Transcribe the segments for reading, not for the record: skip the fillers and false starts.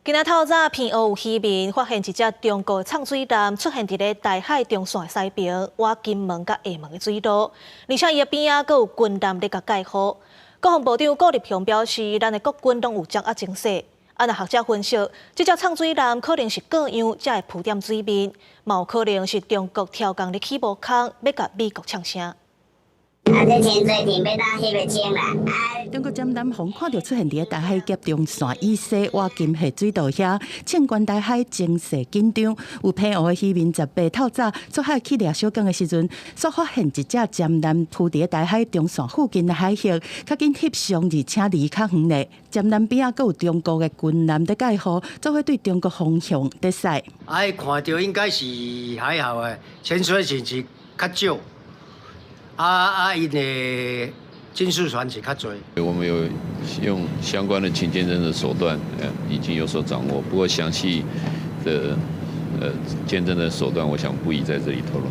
今仔透早，偏乌有渔民发现一只中国的畅水艦出现伫咧台海中线西边，挖金门甲厦门的水道，而且伊的边仔阁有军舰咧甲盖好。国防部长顾立雄表示，咱的国军拢有掌握情势。若学者分析，这只畅水艦可能是各样才会浮点水面，嘛有可能是中国挑工咧起无空，要甲美国呛声。这潜水艇要当翕个景啦。中国舰南方看到出现伫台海夹中线以西挖金下水道遐，庆关台海情势紧张。有偏乌的渔民18透早出海去掠小港的时阵，所发现一只舰南浮伫台海中线附近的海域，较紧翕相而且离较远咧。舰南边仔阁有中国的军舰在盖好，做伙对中国方向在驶。看到应该是还好诶，潜水艇是较少。因的进出船是较多。我们有用相关的请见证的手段，已经有所掌握。不过详细的见证的手段，我想不宜在这里透露。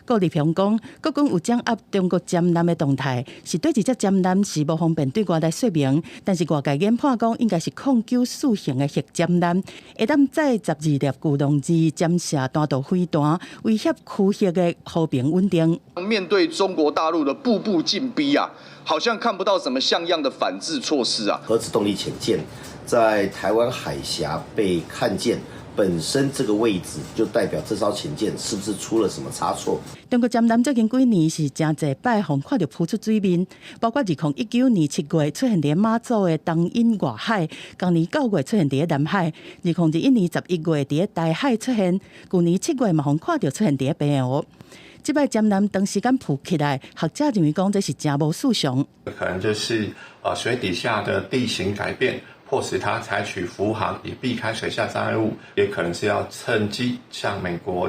顾立雄讲，国军有掌握中国舰舰的动态，是对一只舰舰是无方便对外来说明，但是外界研判讲应该是09-4型的核舰舰，会当载12粒巨龙2潜射弹道飞弹，威胁区域的和平稳定。面对中国大陆的步步进逼啊，好像看不到什么像样的反制措施啊。核子动力潜舰在台湾海峡被看见。本身这个位置就代表这艘潜舰是不是出了什么差错？中国舰舰最近几年是真侪摆互看到浮出水面，包括2019年7月出现伫马祖的东引外海，今年9月出现伫南海，2021年11月伫台海出现，去年7月嘛互看到出现伫偏乌。这摆舰舰长时间浮起来，学者认为讲这是真无四常。可能就是水底下的地形改变。迫使它采取浮航，以避开水下障碍物，也可能是要趁机向美国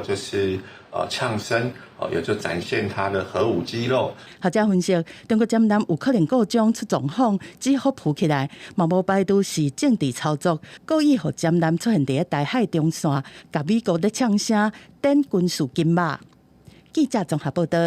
呛声，也就展现它的核武肌肉。学者分析，中国舰舰有可能各种出状况，只好浮起来，嘛无排除是政治操作，故意让舰舰出现伫台海中线，甲美国咧呛声，等军事金马。记者综合报道。